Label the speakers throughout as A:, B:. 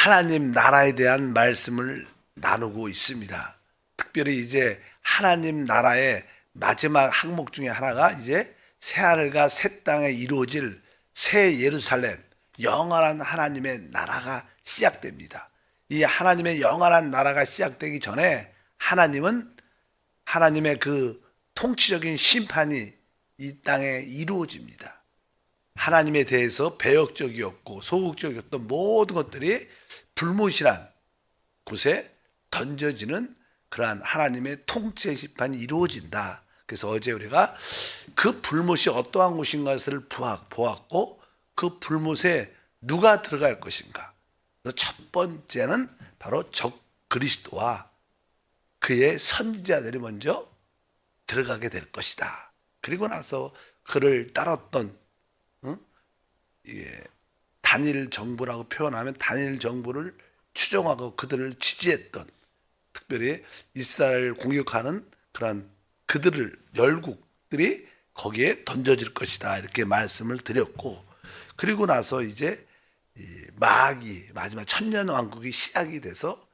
A: 하나님 나라에 대한 말씀을 나누고 있습니다. 특별히 이제 하나님 나라의 마지막 항목 중에 하나가 이제 새하늘과 새 땅에 이루어질 새 예루살렘, 영원한 하나님의 나라가 시작됩니다. 이 하나님의 영원한 나라가 시작되기 전에 하나님은 하나님의 그 통치적인 심판이 이 땅에 이루어집니다. 하나님에 대해서 배역적이었고 소극적이었던 모든 것들이 불못이란 곳에 던져지는 그러한 하나님의 통치의 심판이 이루어진다. 그래서 어제 우리가 그 불못이 어떠한 곳인 것을 보았고 그 불못에 누가 들어갈 것인가. 첫 번째는 바로 적 그리스도와 그의 선지자들이 먼저 들어가게 될 것이다. 그리고 나서 그를 따랐던 단일 정부라고 표현하면 단일 정부를 추종하고 그들을 지지했던, 특별히 이스라엘을 공격하는 그런 그들을 열국들이 거기에 던져질 것이다, 이렇게 말씀을 드렸고, 그리고 나서 이제 마귀 마지막 천년왕국이 시작이 돼서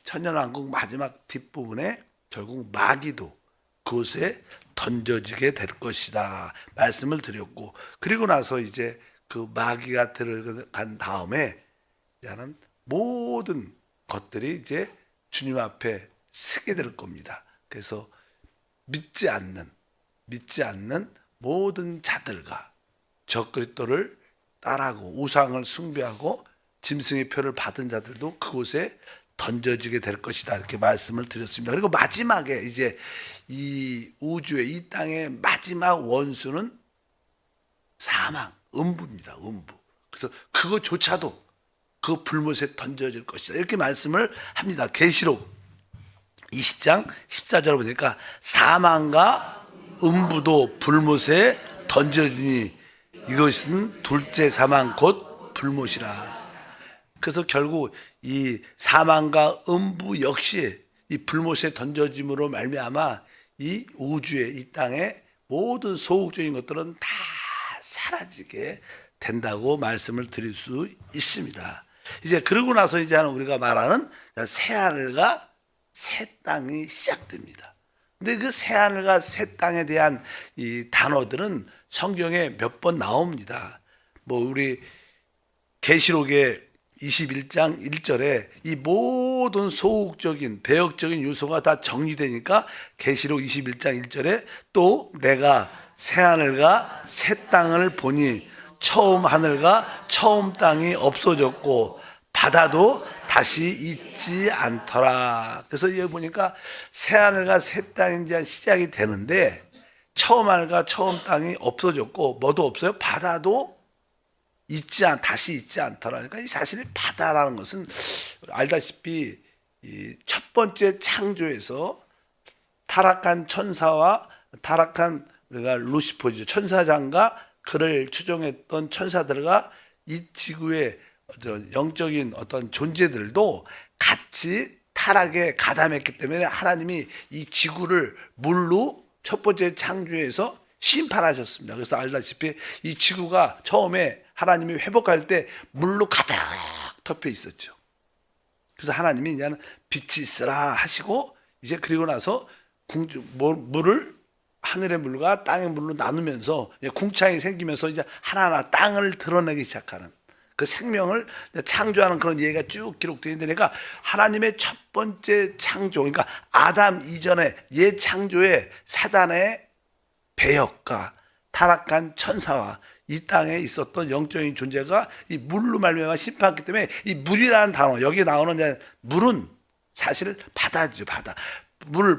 A: 천년왕국 마지막 뒷부분에 결국 마귀도 그곳에 던져지게 될 것이다 말씀을 드렸고, 그리고 나서 이제 그 마귀가 들어간 다음에 이제는 모든 것들이 이제 주님 앞에 서게 될 겁니다. 그래서 믿지 않는 모든 자들과 적 그리스도를 따라하고 우상을 숭배하고 짐승의 표를 받은 자들도 그곳에 던져지게 될 것이다, 이렇게 말씀을 드렸습니다. 그리고 마지막에 이제 이 우주의 이 땅의 마지막 원수는 사망, 음부입니다. 음부. 그래서 그것조차도 그 불못에 던져질 것이다, 이렇게 말씀을 합니다. 계시록 20장 14절을 보니까 사망과 음부도 불못에 던져지니 이것은 둘째 사망 곧 불못이라. 그래서 결국 이 사망과 음부 역시 이 불못에 던져짐으로 말미암아 이 우주의 이 땅의 모든 소극적인 것들은 다 사라지게 된다고 말씀을 드릴 수 있습니다. 이제 그러고 나서 이제 우리가 말하는 새하늘과 새 땅이 시작됩니다. 근데 그 새하늘과 새 땅에 대한 이 단어들은 성경에 몇 번 나옵니다. 뭐 우리 계시록의 21장 1절에 이 모든 소극적인 배역적인 요소가 다 정리되니까 계시록 21장 1절에 또 내가 새하늘과 새 땅을 보니 처음 하늘과 처음 땅이 없어졌고 바다도 다시 있지 않더라. 그래서 여기 보니까 새하늘과 새 땅이 이제 시작이 되는데 처음 하늘과 처음 땅이 없어졌고 뭐도 없어요? 바다도 다시 있지 않더라. 그러니까 이 사실 바다라는 것은 알다시피 이 첫 번째 창조에서 타락한 천사와 타락한 우리가 루시퍼죠, 천사장과 그를 추종했던 천사들과 이 지구의 영적인 어떤 존재들도 같이 타락에 가담했기 때문에 하나님이 이 지구를 물로 첫 번째 창조에서 심판하셨습니다. 그래서 알다시피 이 지구가 처음에 하나님이 회복할 때 물로 가득 덮여 있었죠. 그래서 하나님이 이제는 빛이 있으라 하시고 이제 그리고 나서 물을 하늘의 물과 땅의 물로 나누면서 궁창이 생기면서 이제 하나하나 땅을 드러내기 시작하는 그 생명을 창조하는 그런 얘기가 쭉 기록되어 있는데, 그러니까 하나님의 첫 번째 창조, 그러니까 아담 이전의 옛 창조의 사단의 배역과 타락한 천사와 이 땅에 있었던 영적인 존재가 이 물로 말미암아 심판했기 때문에 이 물이라는 단어, 여기 나오는 물은 사실 바다죠.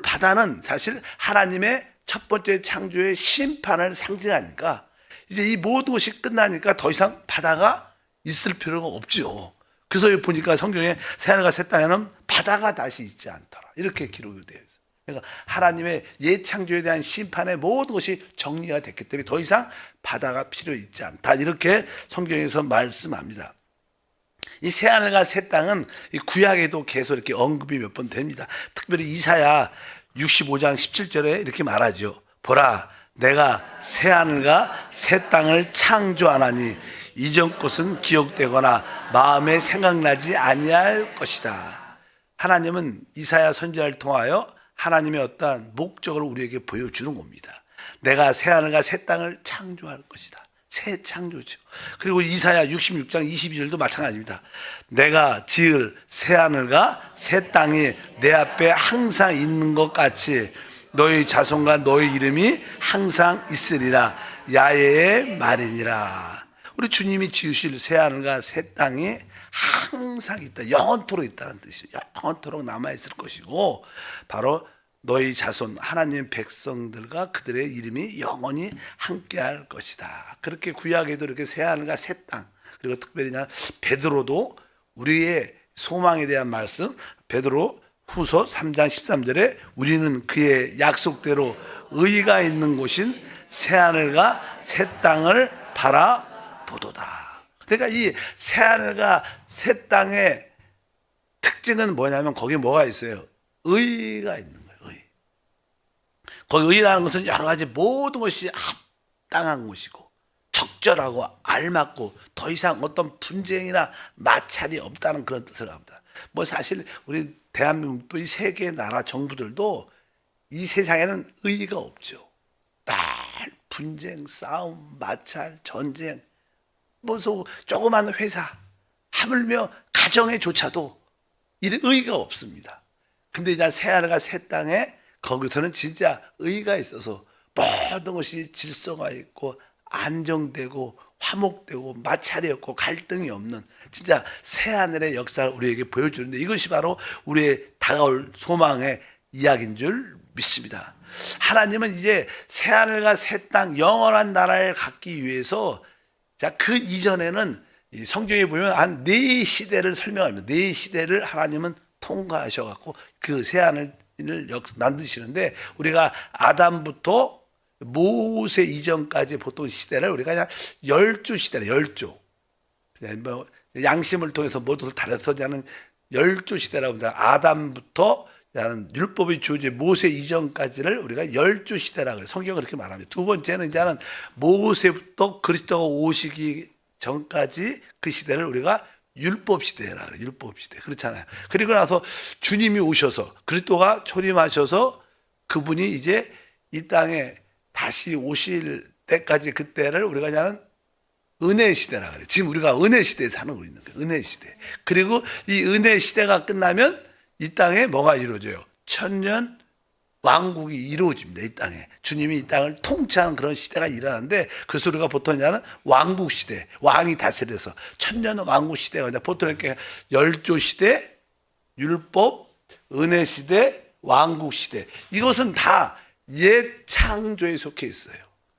A: 바다는 사실 하나님의 첫 번째 창조의 심판을 상징하니까 이제 이 모든 것이 끝나니까 더 이상 바다가 있을 필요가 없죠. 그래서 여기 보니까 성경에 새하늘과 새 땅에는 바다가 다시 있지 않더라, 이렇게 기록이 되어 있어요. 그러니까 하나님의 옛 창조에 대한 심판의 모든 것이 정리가 됐기 때문에 더 이상 바다가 필요 있지 않다, 이렇게 성경에서 말씀합니다. 이 새하늘과 새 땅은 이 구약에도 계속 이렇게 언급이 몇 번 됩니다. 특별히 이사야 65장 17절에 이렇게 말하죠. 보라, 내가 새하늘과 새 땅을 창조하나니 이전 것은 기억되거나 마음에 생각나지 아니할 것이다. 하나님은 이사야 선지자를 통하여 하나님의 어떠한 목적을 우리에게 보여주는 겁니다. 내가 새하늘과 새 땅을 창조할 것이다. 새 창조죠. 그리고 이사야 66장 22절도 마찬가지입니다. 내가 지을 새하늘과 새 땅이 내 앞에 항상 있는 것 같이 너희 자손과 너희 이름이 항상 있으리라. 야훼의 말이니라. 우리 주님이 지으실 새하늘과 새 땅이 항상 있다. 영원토록 있다는 뜻이에요. 영원토록 남아있을 것이고 바로 너희 자손 하나님 백성들과 그들의 이름이 영원히 함께할 것이다. 그렇게 구약에도 이렇게 새하늘과 새 땅, 그리고 특별히 베드로도 우리의 소망에 대한 말씀, 베드로 후서 3장 13절에 우리는 그의 약속대로 의가 있는 곳인 새하늘과 새 땅을 바라보도다. 그러니까 이 새하늘과 새 땅의 특징은 뭐냐면 거기에 뭐가 있어요? 의가 있는 거예요. 의. 거기 의라는 것은 여러 가지 모든 것이 합당한 것이고 적절하고 알맞고 더 이상 어떤 분쟁이나 마찰이 없다는 그런 뜻을 합니다. 뭐 사실 우리 대한민국도 이 세계 나라 정부들도 이 세상에는 의의가 없죠. 날 분쟁, 싸움, 마찰, 전쟁, 무슨 조그만 회사, 하물며 가정에조차도 이런 의의가 없습니다. 근데 이제 새하늘과 새 땅에 거기서는 진짜 의의가 있어서 모든 것이 질서가 있고 안정되고 화목되고 마찰이 없고 갈등이 없는 진짜 새하늘의 역사를 우리에게 보여주는데 이것이 바로 우리의 다가올 소망의 이야기인 줄 믿습니다. 하나님은 이제 새하늘과 새 땅 영원한 나라를 갖기 위해서 자, 그 이전에는 성경에 보면 한 4시대를 설명합니다. 4시대를 하나님은 통과하셔갖고 그 새하늘을 만드시는데 우리가 아담부터 모세 이전까지 보통 시대를 우리가 그냥 열조 시대를 열조 뭐 양심을 통해서 모두를 다뤄서자는 열조 시대라고 합니다. 아담부터 율법이 주어진 모세 이전까지를 우리가 열조 시대라고 해요. 성경은 그렇게 말합니다. 두 번째는 이제는 모세부터 그리스도가 오시기 전까지 그 시대를 우리가 율법 시대라 그래요. 율법 시대. 그렇잖아요. 그리고 나서 주님이 오셔서 그리스도가 초림하셔서 그분이 이제 이 땅에 다시 오실 때까지 그때를 우리가 그냥 은혜 시대라 그래요. 지금 우리가 은혜 시대에 사는 거 있는 거예요. 은혜 시대. 그리고 이 은혜 시대가 끝나면 이 땅에 뭐가 이루어져요? 천년 왕국이 이루어집니다. 이 땅에 주님이 이 땅을 통치하는 그런 시대가 일어나는데 그래서 우리가 보통 이제는 왕국 시대, 왕이 다스려서 천년 왕국 시대가 이제 보통 이렇게 열조 시대, 율법, 은혜 시대, 왕국 시대 이것은 다 옛 창조에 속해 있어요.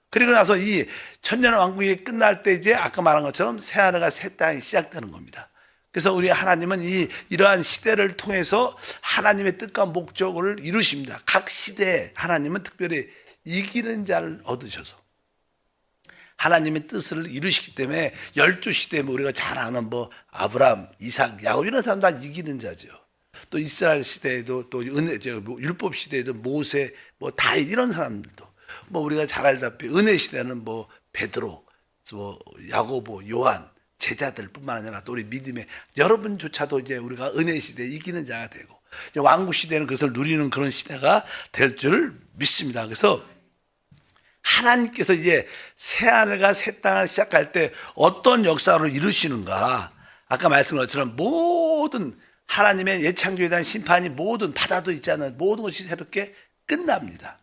A: 그리고 나서 이 천년 왕국이 끝날 때 이제 아까 말한 것처럼 새하늘과 새 땅이 시작되는 겁니다. 그래서 우리 하나님은 이러한 시대를 통해서 하나님의 뜻과 목적을 이루십니다. 각 시대에 하나님은 특별히 이기는 자를 얻으셔서 하나님의 뜻을 이루시기 때문에 열조 시대에 뭐 우리가 잘 아는 뭐 아브라함, 이삭, 야곱 이런 사람 다 이기는 자죠. 또 이스라엘 시대에도 또 율법 시대에도 모세, 뭐 다윗 이런 사람들도 뭐 우리가 잘 알다시피 은혜 시대는 뭐 베드로, 뭐 야고보, 요한 제자들뿐만 아니라 또 우리 믿음의 여러분조차도 이제 우리가 은혜 시대에 이기는 자가 되고 이제 왕국 시대는 그것을 누리는 그런 시대가 될 줄 믿습니다. 그래서 하나님께서 이제 새하늘과 새 땅을 시작할 때 어떤 역사를 이루시는가? 아까 말씀드린 것처럼 모든 하나님의 예창조에 대한 심판이 모든 바다도 있잖아요. 모든 것이 새롭게 끝납니다.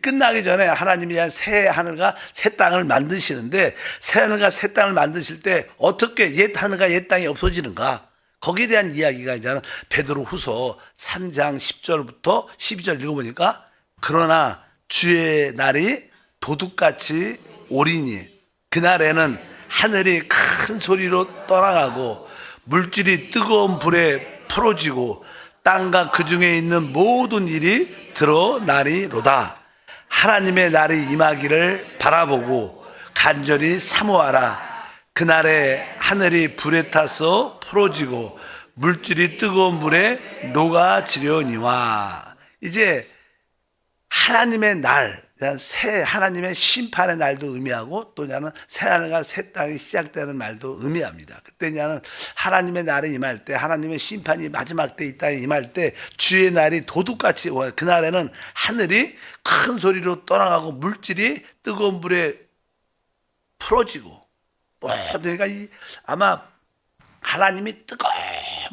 A: 끝나기 전에 하나님이 새 하늘과 새 땅을 만드시는데 새 하늘과 새 땅을 만드실 때 어떻게 옛 하늘과 옛 땅이 없어지는가? 거기에 대한 이야기가 이제 베드로 후서 3장 10절부터 12절 읽어보니까 그러나 주의 날이 도둑같이 오리니 그날에는 하늘이 큰 소리로 떠나가고 물질이 뜨거운 불에 풀어지고 땅과 그 중에 있는 모든 일이 드러나리로다. 하나님의 날이 임하기를 바라보고 간절히 사모하라. 그날에 하늘이 불에 타서 풀어지고 물질이 뜨거운 불에 녹아지려니와. 이제 하나님의 날, 새 하나님의 심판의 날도 의미하고 또 이제는 새 하늘과 새 땅이 시작되는 날도 의미합니다. 그때 이제는 하나님의 날이 임할 때, 하나님의 심판이 마지막 때 이 땅에 임할 때 주의 날이 도둑같이 그날에는 하늘이 큰 소리로 떠나가고 물질이 뜨거운 불에 풀어지고 그러니까 아마 하나님이 뜨거운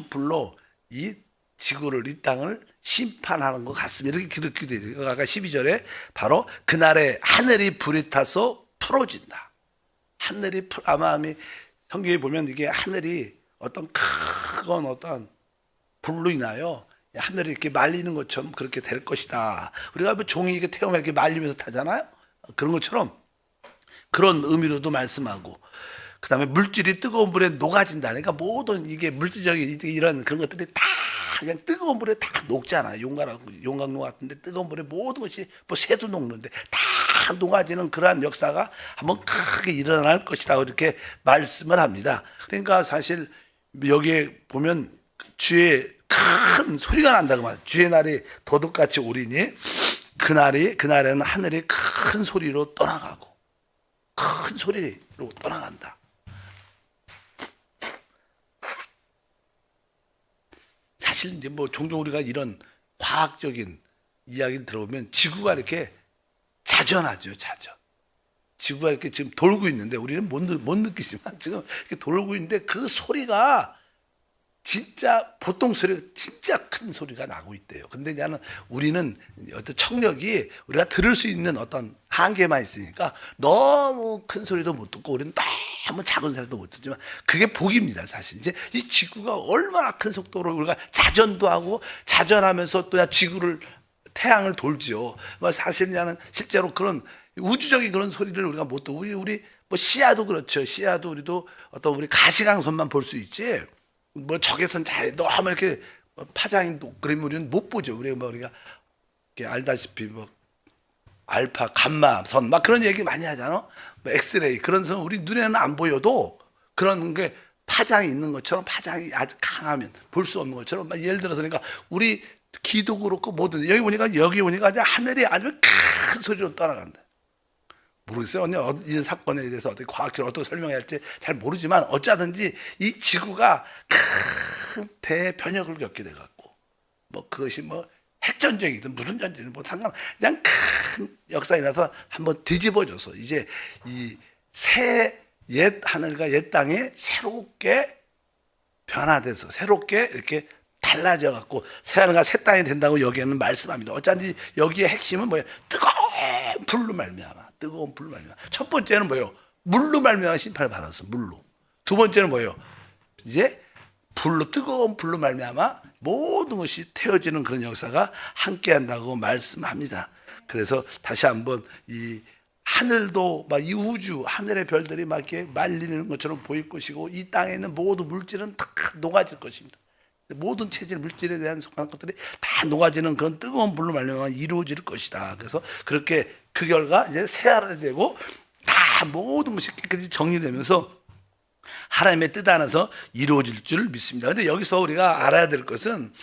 A: 불로 이 지구를 이 땅을 심판하는 것 같습니다. 이렇게 기록되어 있어요. 아까 12절에 바로 그날에 하늘이 불이 타서 풀어진다. 하늘이 아마 성경에 보면 이게 하늘이 어떤 큰 어떤 불로 인하여 하늘이 이렇게 말리는 것처럼 그렇게 될 것이다. 우리가 종이 이렇게 태우면 이렇게 말리면서 타잖아요. 그런 것처럼 그런 의미로도 말씀하고, 그 다음에 물질이 뜨거운 불에 녹아진다. 그러니까 모든 이게 물질적인 이런 그런 것들이 다 그냥 뜨거운 불에 다 녹잖아. 용광로 같은데 뜨거운 불에 모든 것이 뭐 새도 녹는데 다 녹아지는 그러한 역사가 한번 크게 일어날 것이다. 이렇게 말씀을 합니다. 그러니까 사실 여기에 보면 주의 큰 소리가 난다고 말이야. 주의 날이 도둑같이 오리니 그날에는 하늘이 큰 소리로 떠나가고, 큰 소리로 떠나간다. 사실 이제 뭐 종종 우리가 이런 과학적인 이야기를 들어보면 지구가 이렇게 자전하죠, 자전. 지구가 이렇게 지금 돌고 있는데 우리는 못 느끼지만 지금 이렇게 돌고 있는데 그 소리가 진짜 보통 소리가 진짜 큰 소리가 나고 있대요. 근데 나는 우리는 어떤 청력이 우리가 들을 수 있는 어떤 한계만 있으니까 너무 큰 소리도 못 듣고 우리는 너무 작은 소리도 못 듣지만 그게 복입니다. 사실 이제 이 지구가 얼마나 큰 속도로 우리가 자전도 하고 자전하면서 또 지구를 태양을 돌지요. 사실 나는 실제로 그런 우주적인 그런 소리를 우리가 못 듣고 우리 뭐 시야도 그렇죠. 시야도 우리도 어떤 우리 가시광선만 볼 수 있지. 뭐 적외선 잘 너무 이렇게 파장이 그러면 우리는 못 보죠. 우리가 이렇게 알다시피 뭐 알파, 감마 선 막 그런 얘기 많이 하잖아. 뭐 엑스레이 그런 선 우리 눈에는 안 보여도 그런 게 파장이 있는 것처럼 파장이 아주 강하면 볼 수 없는 것처럼 예를 들어서 그러니까 우리 귀도 그렇고 뭐든 여기 보니까 아주 하늘이 아주 큰 소리로 떠나간다. 모르겠어요. 이 사건에 대해서 어떻게 과학적으로 어떻게 설명해야 할지 잘 모르지만 어쩌든지 이 지구가 큰 대변혁을 겪게 돼갖고 뭐 그것이 뭐 핵전쟁이든 무슨 전쟁이든 뭐 그냥 큰 역사에 나서 한번 뒤집어져서 이제 이 새 옛 하늘과 옛 땅에 새롭게 변화돼서 새롭게 이렇게 달라져 갖고 새 하늘과 새 땅이 된다고 여기에는 말씀합니다. 어쩐지 여기에 핵심은 뭐예요? 뜨거운 불로 말미암아. 뜨거운 불로 말미암아. 첫 번째는 뭐예요? 물로 말미암아 심판을 받았어. 물로. 두 번째는 뭐예요? 이제 불로 뜨거운 불로 말미암아 모든 것이 태워지는 그런 역사가 함께한다고 말씀합니다. 그래서 다시 한번 이 하늘도 막 이 우주 하늘의 별들이 막 이렇게 말리는 것처럼 보일 것이고 이 땅에 있는 모든 물질은 다 녹아질 것입니다. 모든 체질 물질에 대한 속한 것들이 다 녹아지는 그런 뜨거운 불로 말미암아 이루어질 것이다. 그래서 그렇게 그 결과 이제 새하늘이 되고 다 모든 것이 깨끗이 정리되면서 하나님의 뜻 안에서 이루어질 줄 믿습니다. 그런데 여기서 우리가 알아야 될 것은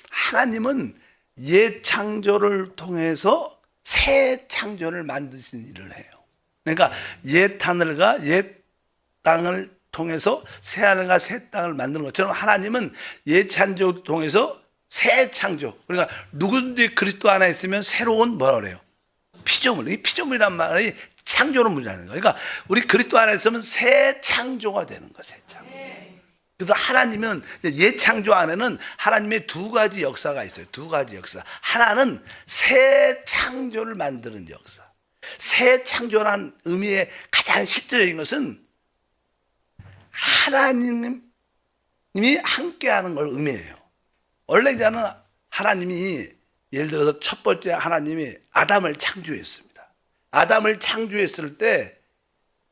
A: 하나님은 옛 창조를 통해서 새 창조를 만드신 일을 해요. 그러니까 옛 하늘과 옛 땅을 통해서 새 하늘과 새 땅을 만드는 것처럼 하나님은 옛 창조를 통해서 새 창조. 그러니까 누구든지 그리스도 안에 있으면 새로운 뭐라 그래요? 피조물. 이 피조물이란 말이 창조를 문제하는 거예요. 그러니까 우리 그리스도 안에 있으면 새 창조가 되는 거예요. 새 창조. 그래서 하나님은 옛 창조 안에는 하나님의 두 가지 역사가 있어요. 두 가지 역사. 하나는 새 창조를 만드는 역사. 새 창조란 의미의 가장 실질적인 것은 하나님이 함께하는 걸 의미해요. 원래 이제는 하나님이 예를 들어서 첫 번째 하나님이 아담을 창조했습니다. 아담을 창조했을 때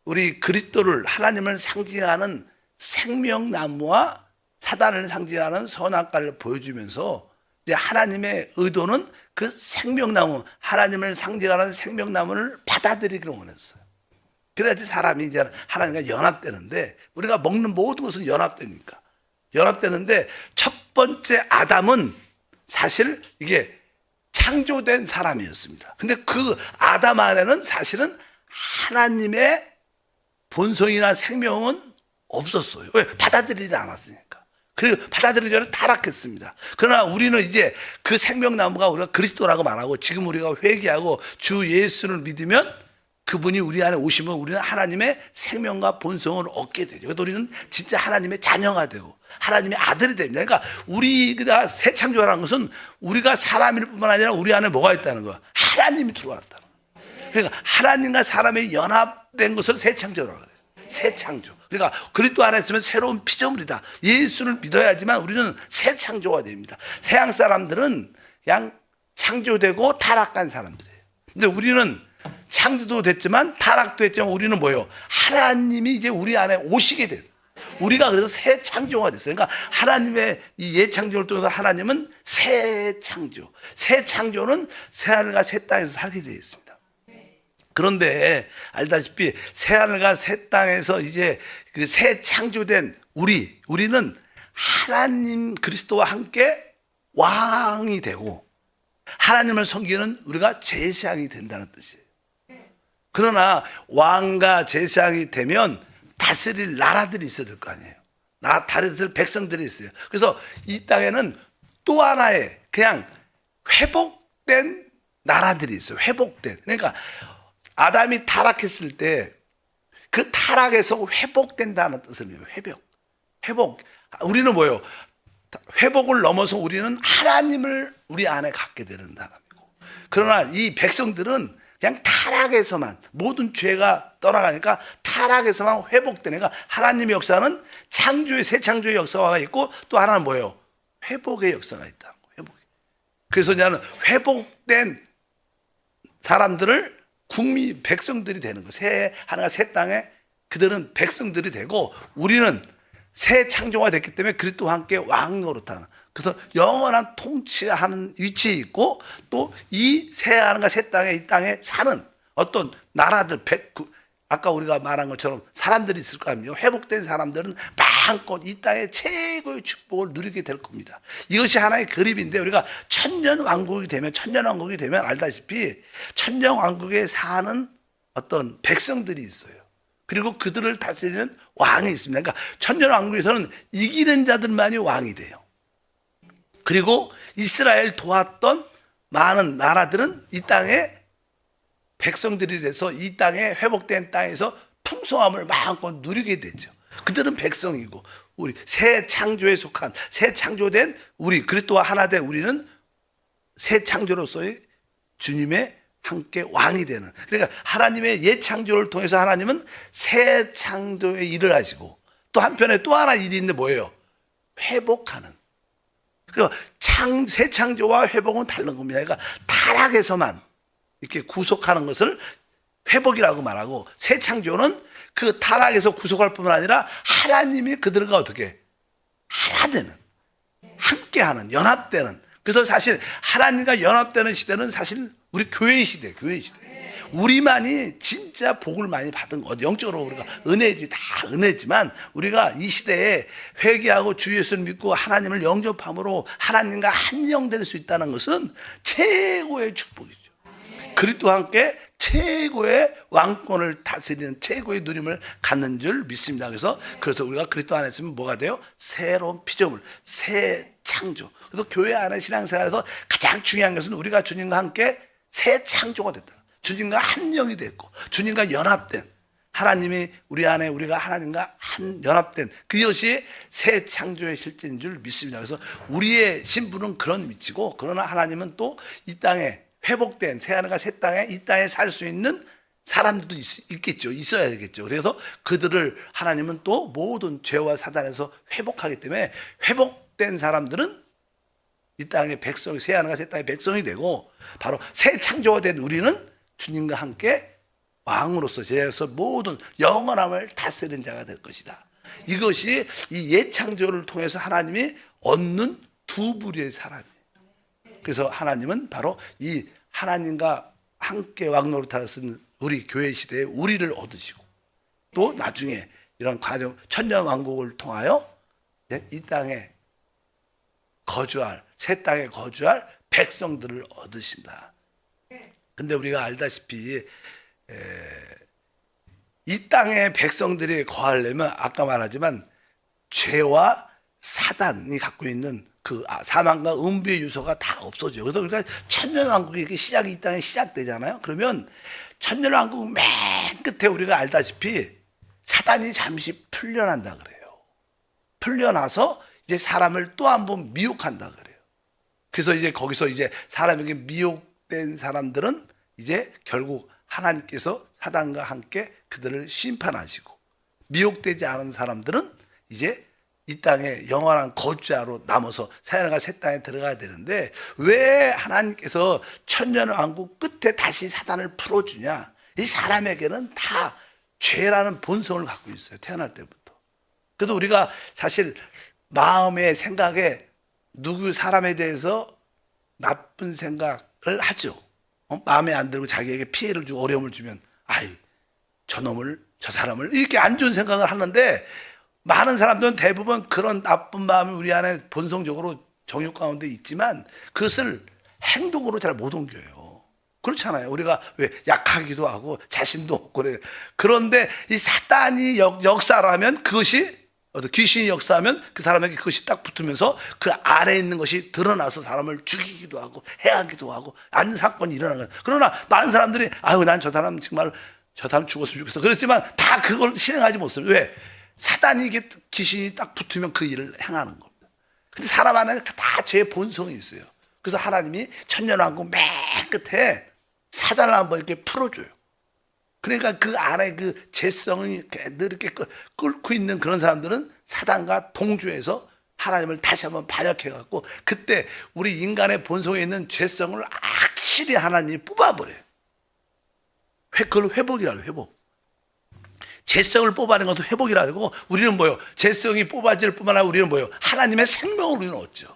A: 우리 그리스도를 하나님을 상징하는 생명나무와 사단을 상징하는 선악과를 보여주면서 이제 하나님의 의도는 그 생명나무, 하나님을 상징하는 생명나무를 받아들이기를 원했어요. 그래야지 사람이 이제 하나님과 연합되는데 우리가 먹는 모든 것은 연합되니까. 연합되는데 첫 번째 아담은 사실 이게 창조된 사람이었습니다. 근데 그 아담 안에는 사실은 하나님의 본성이나 생명은 없었어요. 왜? 받아들이지 않았으니까. 그리고 받아들이기 전에 타락했습니다. 그러나 우리는 이제 그 생명나무가 우리가 그리스도라고 말하고 지금 우리가 회개하고 주 예수를 믿으면 그분이 우리 안에 오시면 우리는 하나님의 생명과 본성을 얻게 되죠. 그래서 우리는 진짜 하나님의 자녀가 되고 하나님의 아들이 됩니다. 그러니까 우리가 새 창조라는 것은 우리가 사람일 뿐만 아니라 우리 안에 뭐가 있다는 거야? 하나님이 들어왔다는 거야. 그러니까 하나님과 사람의 연합된 것을 새 창조라고 그래요. 새 창조. 그러니까 그리스도 안에 있으면 새로운 피조물이다. 예수를 믿어야지만 우리는 새 창조가 됩니다. 서양 사람들은 그냥 창조되고 타락한 사람들이에요. 근데 우리는 창조도 됐지만 타락도 했지만 우리는 뭐예요? 하나님이 이제 우리 안에 오시게 돼요. 우리가 그래서 새 창조가 됐어요. 그러니까 하나님의 이 예창조를 통해서 하나님은 새 창조. 새 창조는 새하늘과 새 땅에서 살게 되어 있습니다. 그런데 알다시피 새하늘과 새 땅에서 이제 그 새 창조된 우리는 하나님 그리스도와 함께 왕이 되고 하나님을 섬기는 우리가 제사장이 된다는 뜻이에요. 그러나 왕과 제사장이 되면 다스릴 나라들이 있어야 될 거 아니에요. 다스릴 백성들이 있어요. 그래서 이 땅에는 또 하나의 그냥 회복된 나라들이 있어요. 회복된. 그러니까 아담이 타락했을 때 그 타락에서 회복된다는 뜻을 해요. 회복. 우리는 뭐예요? 회복을 넘어서 우리는 하나님을 우리 안에 갖게 되는 사람이고. 그러나 이 백성들은 그냥 타락에서만 모든 죄가 떠나가니까 타락에서만 회복되니까 하나님의 역사는 창조의 새 창조의 역사가 있고 또 하나는 뭐예요? 회복의 역사가 있다는 거예요. 회복. 그래서 나는 회복된 사람들을 국민 백성들이 되는 거예요. 새 하나가 새 땅에 그들은 백성들이 되고 우리는 새 창조가 됐기 때문에 그리스도와 함께 왕 노릇하는. 그래서 영원한 통치하는 위치에 있고 또 이 새 하늘과 새 땅에 이 땅에 사는 어떤 나라들 아까 우리가 말한 것처럼 사람들이 있을 거 아니에요. 회복된 사람들은 마음껏 이 땅의 최고의 축복을 누리게 될 겁니다. 이것이 하나의 그림인데 우리가 천년왕국이 되면 알다시피 천년왕국에 사는 어떤 백성들이 있어요. 그리고 그들을 다스리는 왕이 있습니다. 그러니까 천년왕국에서는 이기는 자들만이 왕이 돼요. 그리고 이스라엘 도왔던 많은 나라들은 이 땅에 백성들이 돼서 이 땅에 회복된 땅에서 풍성함을 마음껏 누리게 되죠. 그들은 백성이고 우리 새 창조에 속한 새 창조된 우리 그리스도와 하나 된 우리는 새 창조로서의 주님의 함께 왕이 되는. 그러니까 하나님의 예창조를 통해서 하나님은 새 창조의 일을 하시고 또 한편에 또 하나 일이 있는데 뭐예요? 회복하는. 그리고 새 창조와 회복은 다른 겁니다. 그러니까 타락에서만 이렇게 구속하는 것을 회복이라고 말하고 새 창조는 그 타락에서 구속할 뿐만 아니라 하나님이 그들과 어떻게 하나 되는, 함께하는, 연합되는. 그래서 사실 하나님과 연합되는 시대는 사실 우리 교회의 시대, 교회의 시대. 우리만이 진짜 복을 많이 받은 것. 영적으로 우리가 은혜지, 다 은혜지만 우리가 이 시대에 회개하고 주 예수를 믿고 하나님을 영접함으로 하나님과 한영될 수 있다는 것은 최고의 축복이죠. 그리스도와 함께 최고의 왕권을 다스리는 최고의 누림을 갖는 줄 믿습니다. 그래서 우리가 그리스도 안에 있으면 뭐가 돼요? 새로운 피조물, 새 창조. 그래서 교회 안에 신앙생활에서 가장 중요한 것은 우리가 주님과 함께 새 창조가 됐다. 주님과 한 영이 됐고 주님과 연합된 하나님이 우리 안에 우리가 하나님과 한 연합된 그것이 새 창조의 실제인 줄 믿습니다. 그래서 우리의 신분은 그런 위치고 그러나 하나님은 또 이 땅에 회복된 새하늘과 새 땅에 이 땅에 살 수 있는 사람들도 있겠죠. 있어야 되겠죠. 그래서 그들을 하나님은 또 모든 죄와 사단에서 회복하기 때문에 회복된 사람들은 이 땅의 백성이 새하늘과 새 땅의 백성이 되고 바로 새 창조가 된 우리는 주님과 함께 왕으로서 제자로서 모든 영원함을 다스리는 자가 될 것이다. 이것이 이 예창조를 통해서 하나님이 얻는 두 부류의 사람이에요. 그래서 하나님은 바로 이 하나님과 함께 왕노릇하는 우리 교회 시대에 우리를 얻으시고 또 나중에 이런 과정 천년왕국을 통하여 이 땅에 거주할 새 땅에 거주할 백성들을 얻으신다. 근데 우리가 알다시피 이 땅에 백성들이 거하려면 아까 말하지만 죄와 사단이 갖고 있는 그 사망과 음부의 요소가 다 없어져요. 그래서 우리가 천년왕국이 이렇게 시작이 이 땅에 시작되잖아요. 그러면 천년왕국 맨 끝에 우리가 알다시피 사단이 잠시 풀려난다 그래요. 풀려나서 이제 사람을 또 한 번 미혹한다 그래요. 그래서 이제 거기서 이제 사람에게 미혹된 사람들은 이제 결국 하나님께서 사단과 함께 그들을 심판하시고, 미혹되지 않은 사람들은 이제 이 땅에 영원한 거주자로 남아서 새하늘과 새 땅에 들어가야 되는데, 왜 하나님께서 천년왕국 끝에 다시 사단을 풀어주냐? 이 사람에게는 다 죄라는 본성을 갖고 있어요, 태어날 때부터. 그래도 우리가 사실 마음의 생각에 누구 사람에 대해서 나쁜 생각을 하죠. 마음에 안 들고 자기에게 피해를 주고 어려움을 주면 아이 저놈을 저 사람을 이렇게 안 좋은 생각을 하는데, 많은 사람들은 대부분 그런 나쁜 마음이 우리 안에 본성적으로 정욕 가운데 있지만 그것을 행동으로 잘 못 옮겨요. 그렇잖아요. 우리가 왜 약하기도 하고 자신도 없고 그래. 그런데 이 사단이 역사라면, 그것이 귀신이 역사하면 그 사람에게 그것이 딱 붙으면서 그 아래에 있는 것이 드러나서 사람을 죽이기도 하고 해하기도 하고 안 사건이 일어나는 거예요. 그러나 많은 사람들이 아유 난 저 사람 정말 저 사람 죽었으면 좋겠어 그랬지만 다 그걸 실행하지 못해요. 왜? 사단이 이게 귀신이 딱 붙으면 그 일을 행하는 겁니다. 근데 사람 안에 다 죄의 본성이 있어요. 그래서 하나님이 천년왕국 맨 끝에 사단을 한번 이렇게 풀어줘요. 그러니까 그 안에 그 죄성이 늘 이렇게 끓고 있는 그런 사람들은 사단과 동조해서 하나님을 다시 한번 반역해갖고, 그때 우리 인간의 본성에 있는 죄성을 확실히 하나님이 뽑아버려요. 그걸 회복이라고, 회복. 죄성을 뽑아내는 것도 회복이라고. 우리는 뭐요? 죄성이 뽑아질 뿐만 아니라 우리는 뭐요? 하나님의 생명을 우리는 얻죠.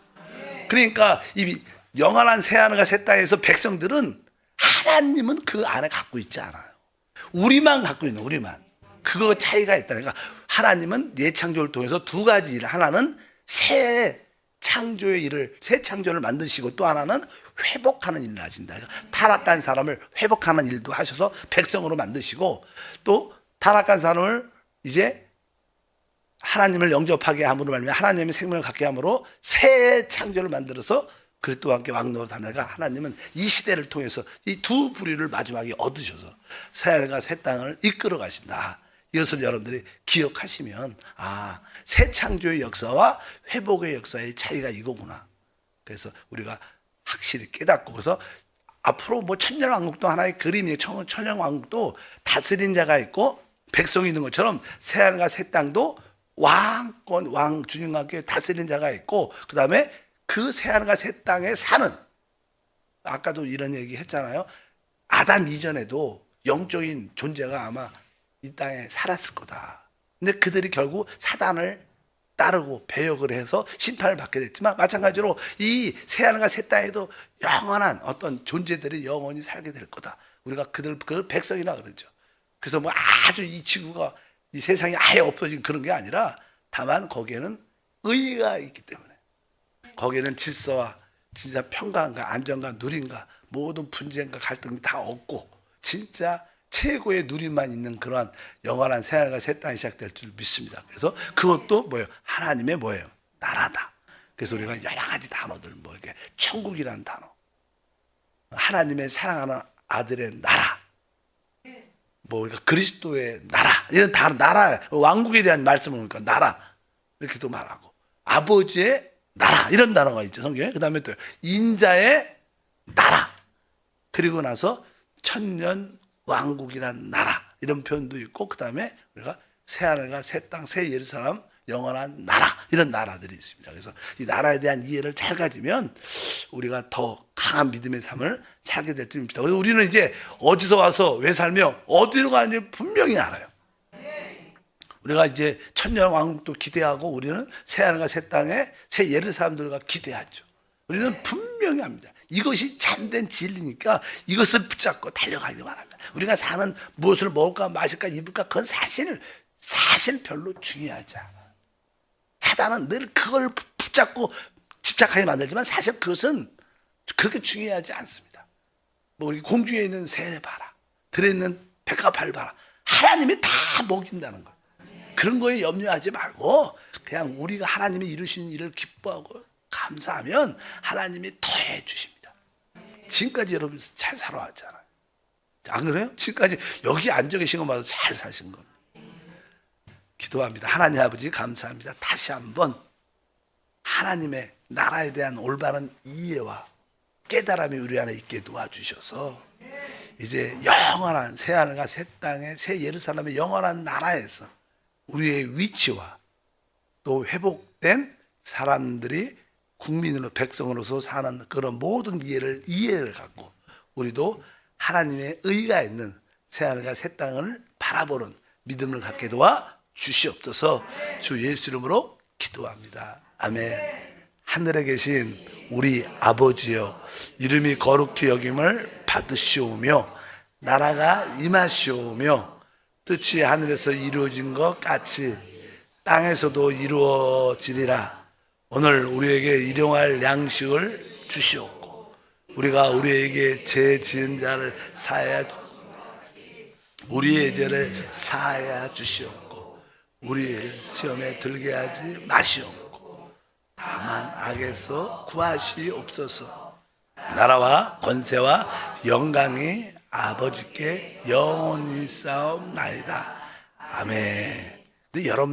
A: 그러니까 이 영원한 새하늘과 새 땅에서 백성들은 하나님은 그 안에 갖고 있지 않아요. 우리만 갖고 있는, 우리만. 그거 차이가 있다니까. 하나님은 예창조를 통해서 두 가지 일, 하나는 새 창조의 일을, 새 창조를 만드시고, 또 하나는 회복하는 일을 하신다. 타락한 사람을 회복하는 일도 하셔서 백성으로 만드시고, 또 타락한 사람을 이제 하나님을 영접하게 함으로 말미암아 하나님의 생명을 갖게 함으로 새 창조를 만들어서 그리스도와 함께 왕노로 다니다가, 하나님은 이 시대를 통해서 이 두 부류를 마지막에 얻으셔서 새하늘과 새 땅을 이끌어 가신다. 이것을 여러분들이 기억하시면 새 창조의 역사와 회복의 역사의 차이가 이거구나. 그래서 우리가 확실히 깨닫고, 그래서 앞으로 뭐 천년왕국도 하나의 그림이에요. 천년왕국도 다스린 자가 있고 백성이 있는 것처럼 새하늘과 새 땅도 왕 주님과 함께 다스린 자가 있고, 그 다음에 그 새하늘과 새 땅에 사는, 아까도 이런 얘기 했잖아요. 아담 이전에도 영적인 존재가 아마 이 땅에 살았을 거다. 근데 그들이 결국 사단을 따르고 배역을 해서 심판을 받게 됐지만, 마찬가지로 이 새하늘과 새 땅에도 영원한 어떤 존재들이 영원히 살게 될 거다. 우리가 그들 백성이라 그러죠. 그래서 뭐 아주 이 지구가, 이 세상이 아예 없어진 그런 게 아니라, 다만 거기에는 의가 있기 때문에, 거기에는 질서와 진짜 평강과 안정과 누림과 모든 분쟁과 갈등이 다 없고 진짜 최고의 누림만 있는 그러한 영원한 새하늘과 새 땅이 시작될 줄 믿습니다. 그래서 그것도 뭐예요? 하나님의 뭐예요? 나라다. 그래서 우리가 여러 가지 단어들, 뭐 이렇게 천국이라는 단어, 하나님의 사랑하는 아들의 나라, 뭐 우리가 그리스도의 나라, 이런 다 나라, 왕국에 대한 말씀을 보니까 나라 이렇게도 말하고, 아버지의 나라 이런 단어가 있죠, 성경에. 그 다음에 또 인자의 나라, 그리고 나서 천년 왕국이란 나라 이런 표현도 있고, 그 다음에 우리가 새하늘과 새 땅, 새 예루살렘, 영원한 나라, 이런 나라들이 있습니다. 그래서 이 나라에 대한 이해를 잘 가지면 우리가 더 강한 믿음의 삶을 살게 될 줄 믿습니다. 우리는 이제 어디서 와서 왜 살며 어디로 가는지 분명히 알아요. 우리가 이제 천년 왕국도 기대하고, 우리는 새하늘과 새 땅에 새 예루살렘들과 기대하죠. 우리는 분명히 합니다. 이것이 참된 진리니까 이것을 붙잡고 달려가기 바랍니다. 우리가 사는 무엇을 먹을까 마실까 입을까, 그건 사실 별로 중요하지 않아요. 사단은 늘 그걸 붙잡고 집착하게 만들지만, 사실 그것은 그렇게 중요하지 않습니다. 뭐 우리 공중에 있는 새 봐라, 들에 있는 백합알 봐라. 하나님이 다 먹인다는 거. 그런 거에 염려하지 말고 그냥 우리가 하나님이 이루신 일을 기뻐하고 감사하면 하나님이 더해 주십니다. 지금까지 여러분 잘 살아왔잖아요. 안 그래요? 지금까지 여기 앉아 계신 것마다 잘 사신 겁니다. 기도합니다. 하나님 아버지 감사합니다. 다시 한번 하나님의 나라에 대한 올바른 이해와 깨달음이 우리 안에 있게 도와주셔서 이제 영원한 새하늘과 새 땅의 새 예루살렘의 영원한 나라에서 우리의 위치와 또 회복된 사람들이 국민으로 백성으로서 사는 그런 모든 이해를 갖고 우리도 하나님의 의가 있는 새하늘과 새 땅을 바라보는 믿음을 갖게 도와 주시옵소서. 주 예수 이름으로 기도합니다. 아멘. 하늘에 계신 우리 아버지여, 이름이 거룩히 여김을 받으시오며 나라가 임하시오며 뜻이 하늘에서 이루어진 것 같이 땅에서도 이루어지리라. 오늘 우리에게 일용할 양식을 주시옵고 우리가 우리에게 죄 지은 자를 우리의 죄를 사하여 주시옵고 우리를 시험에 들게 하지 마시옵고 다만 악에서 구하시옵소서. 나라와 권세와 영광이 아버지께 영원히 싸움나이다. 아멘. 근데 여러분